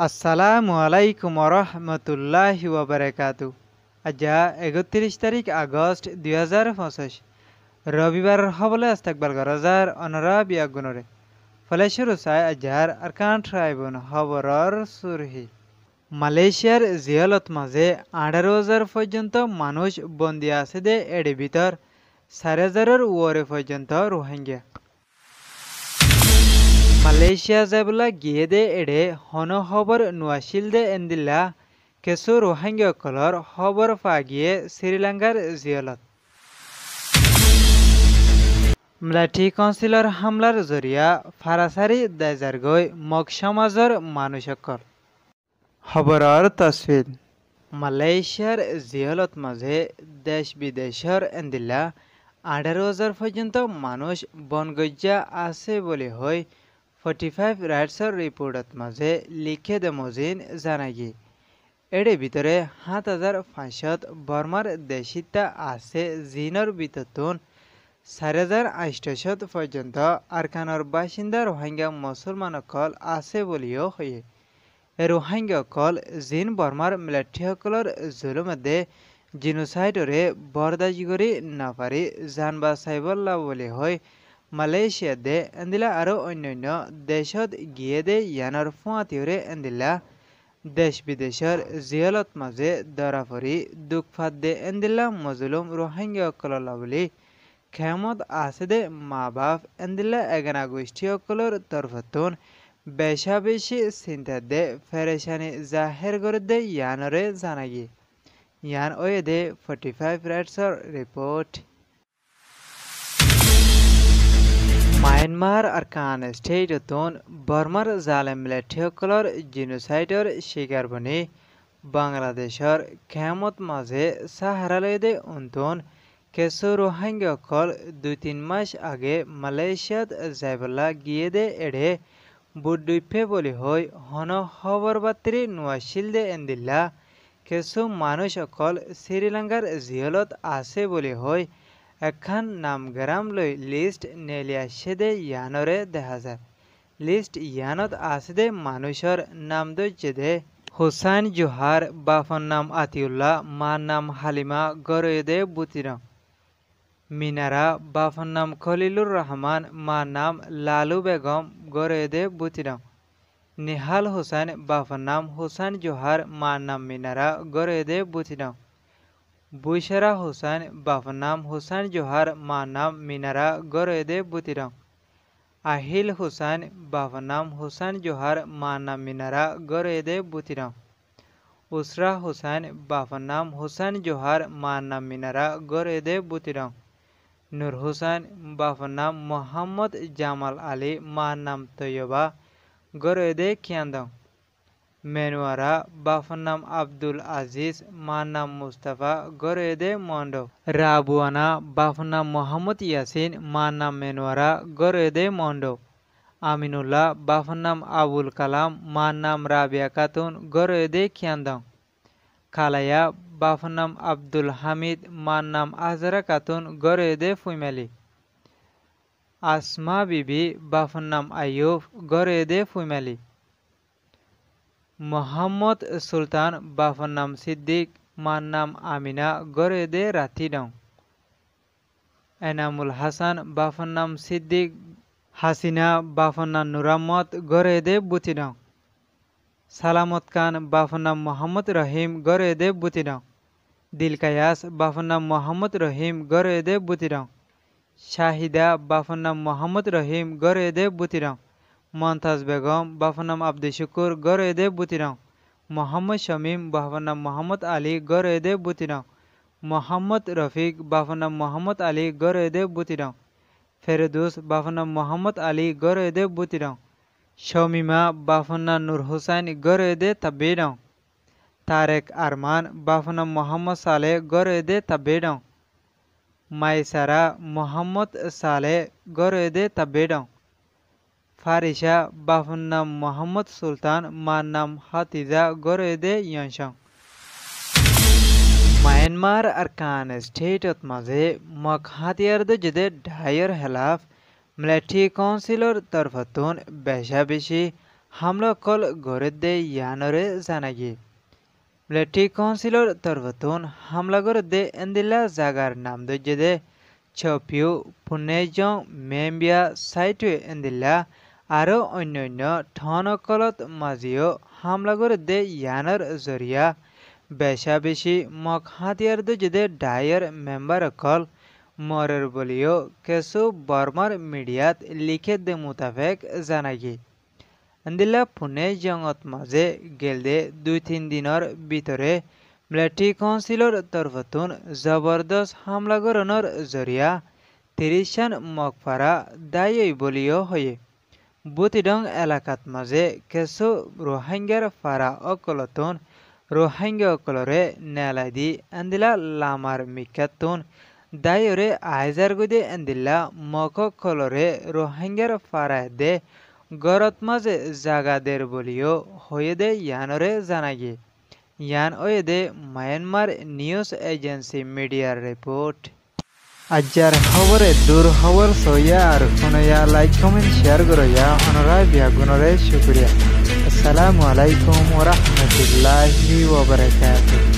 আসসালামু আলাইকুম রহমতুল্লাহি ওয়াবারাকাতু। আজ ৩১ তারিখ আগস্ট ২০২৫ রবিবার হবলে আস্তাকবাল গরজার অনরা বিয়াগুনরে ফলে শুরু চাই আজহার আরকান ট্রাইবুন খবরর সুরহি। মালয়েশিয়ার জিয়ালত মাঝে ১৮,০০০ পর্যন্ত মানুষ বন্দী আছে দে এর ভিতর ৪,০০০-এর ওরে পর্যন্ত রোহিঙ্গা। মালয়েশিয়া যাবলা গিয়ে দে এড়ে হন খবর নোয়াশিল দে এন্দিল্লা কিছু রোহিঙ্গা কলর খবর পা গিয়ে শ্রীলঙ্কার জিয়ালত মিলিটারি কাউন্সিলর হামলার জরিয়া ফারাসারি দায়জারগৈ মগ সমাজর মানুষকল খবরর তসফিল। মালয়েশিয়ার জিয়ালত মাঝে দেশ বিদেশের এন্দিল্লা ১৮,০০০ পর্যন্ত মানুষ বনগজ্জা আছে বলে হয় 45 রাইটসর রিপোর্টত মাঝে লিখে দে মজিন জানাগি। এর ভিতরে ৭,৫০০ বর্মার দেশিতা আছে জিনর ভিতরতুন ৪,৮০০ পর্যন্ত আরকানর বাসিন্দা রোহিঙ্গা মুসলমানসকল আছে বলিও হয়ে। রোহিঙ্গাসকল জিন বর্মার মিলিটারিসকলৰ জুলুমে জিনোসাইডরে বরদাস্ত কৰি নাপারি জান বাঁচাইবলা বলে হয় মালয়েশিয়া দে এন্দিলা আরো অন্যান্য দেশত গিয়ে দে ইয়ানোর ফুয়াতিরে এন্দিলা দেশ বিদেশের জিয়ালত মাঝে ধরা পড়ি দুঃখ ফাদ দে এন্দিলা মজলুম রোহিঙ্গাসকললা বলি খেমত আছে দে মা বাপ এন্দিলা এগানা গোষ্ঠীসকলৰ তরফতুন বেশা বেশি চিন্তা দে ফেরেশানি জাহের করে দে ইয়ানরে জানাগি। ইয়ান ওয়ে দে 45 রাইটসর রিপোর্ট। মায়ানমার আরকান স্টেটতুন বর্মার জালেম মিলিটারিসকলৰ জিনোসাইডর শিকার বনি বাংলাদেশর খেমত মাঝে সাহারালয় দে উন্তুন কিছু রোহিঙ্গাসকল ২-৩ মাস আগে মালয়েশিয়াত যাইবলা গিয়ে দে এড়ে বুডুইফে বলি হয় হন খবর বাতরি নোয়াশিল দে এন্দিল্লা কিছু মানুষসকল শ্রীলঙ্কার জিয়ালত আছে বলি হয় একখান নামগ্রাম লই লিস্ট নেলি আসে দে ইয়ানরে দেখা যায়। লিস্ট ইয়ানত আছে দে মানুষের নাম দইছে দে হুসাইন জোহার, বাফর নাম আতিউল্লাহ, মার নাম হালিমা, গরয়ে দে বুতিরং মিনারা, বাফর নাম খলিলুর রহমান, মার নাম লালু বেগম, গরয়ে দে বুতিরং নিহাল হুসাইন, বাফর নাম হুসাইন জোহার, মার নাম মিনারা, গরয়ে দে বুতিরং বুইশারা হুসাইন, বাফর নাম হুসাইন জোহার, মার নাম মিনারা, গরয়ে দে বুতিরং আহিল হুসাইন, বাফর নাম হুসাইন জোহার, মার নাম মিনারা, গরয়ে দে বুতিরং উসরা হুসাইন, বাফর নাম হুসাইন জোহার, মার নাম মিনারা, গরয়ে দে বুতিরং নূর হুসাইন, বাফর নাম মোহাম্মদ জামাল আলী, মার নাম তৈয়বা, গরয়ে দে কিয়ান্দং মেনুয়ারা, বাফর নাম আব্দুল আজিজ, মার নাম মুস্তাফা, গরয়ে দে মন্ডো রাবুয়ানা, বাফর নাম মোহাম্মদ ইয়াসিন, মার নাম মেনুয়ারা, গরয়ে দে মন্ডো আমিনুল্লাহ, বাফর নাম আবুল কালাম, মার নাম রাবিয়া খাতুন, গরয়ে দে কিয়ান্দং খালায়া, বাফর নাম আব্দুল হামিদ, মার নাম আজরা খাতুন, গরয়ে দে ফুইমালি আসমা বিবি, বাফর নাম আইয়ুব, গরয়ে দে ফুইমালি মোহাম্মদ সুলতান, বাফর নাম সিদ্দিক, মার নাম আমিনা, গরয়ে দে রাতিডং এনামুল হাসান, বাফর নাম সিদ্দিক, হাসিনা, বাফর নাম নুরাম্মদ, গরয়ে দে বুতিডং সালামত খান, বাফর নাম মোহাম্মদ রহিম, গরয়ে দে বুতিডং দিলকায়াস, বাফর নাম মোহাম্মদ রহিম, গরয়ে দে বুতিডং শাহিদা, বাফর নাম মোহাম্মদ রহিম, গরয়ে দে বুতিডং মমতাজ বেগম, বাফর নাম আব্দুল শুকুর, গরয়ে দে বুতিরং মোহাম্মদ শামীম, বাফর নাম মোহাম্মদ আলী, গরয়ে দে বুতিরং মোহাম্মদ রফিক, বাফর নাম মোহাম্মদ আলী, গরয়ে দে বুতিরং ফেরদৌস, বাফর নাম মোহাম্মদ আলী, গরয়ে দে বুতিরং শমিমা, বাফর নাম নূর হুসাইন, গরয়ে দে তাব্বিডং তারেক আরমান, বাফর নাম মোহাম্মদ সালেহ, গরয়ে দে তাব্বিডং মাইসারা, মোহাম্মদ সালেহ, গরয়ে দে তাব্বিডং ফারিসা, বাফর নাম মোহাম্মদ সুলতান, মার নাম হাতিজা, গরয়ে দে ইয়ংসং। মায়ানমার আরকান স্টেটত মাঝে মগ হাতিয়ার দে জেদে ঢাইয়ের হেলাফ মিলিটারি কাউন্সিলর তরফতুন বেশা বেশি হামলা কল গড়ে দে ইয়ানরে জানাগি ব্লেটি কাউন্সিলর তরফতুন হামলা করে দে এন্দিলা জাগার নাম দজ্জে দে ছপিউ পুনেজং মেম্বিয়া সাইটু এন্দিলা আরও অন্যান্য ঠনকলত মাজিও হামলা করে দে ইয়ানর জরিয়া বেশা বেশি মক হাতিয়ার দজ্জে দে ডায়ের মেম্বার কল মরের বলিও কেসু বর্মার মিডিয়াত লিখে দে মুতাফেক জানাগি এন্দিলা পুনে জঙত মাঝে গেলদে 2-3 দিনের ভিতরে মিলিটারি কাউন্সিলর তরফতুন জবরদস্ত হামলা গরণর জরিয়া 30 জন মকফারা দায়ী বলিও হয়ে বুতিডং এলাকাত মাঝে কিছু রোহিঙ্গার ফারা অকলতুন রোহিঙ্গা অকলরে নেলাই দি এন্দিলা লামার মিকাতুন দায়রে আইজার গুদে এন্দিলা মক কলরে রোহিঙ্গার ফারা দে গরত মাঝে জাগা দের বলিও হয়ে দে ইয়ানরে জানাগি ইয়ান ওয়ে দে মায়ানমার নিউজ এজেন্সি মিডিয়ার রিপোর্ট আজ্জার খবরে দূর খবর সইয়া আর শুনয়া লাইক কমেন্ট শেয়ার করয়া অনরায় বিয়াগুনরে শুক্রিয়া আসসালামু আলাইকুম ওয়া রাহমাতুল্লাহি ওয়া বারাকাতুহু।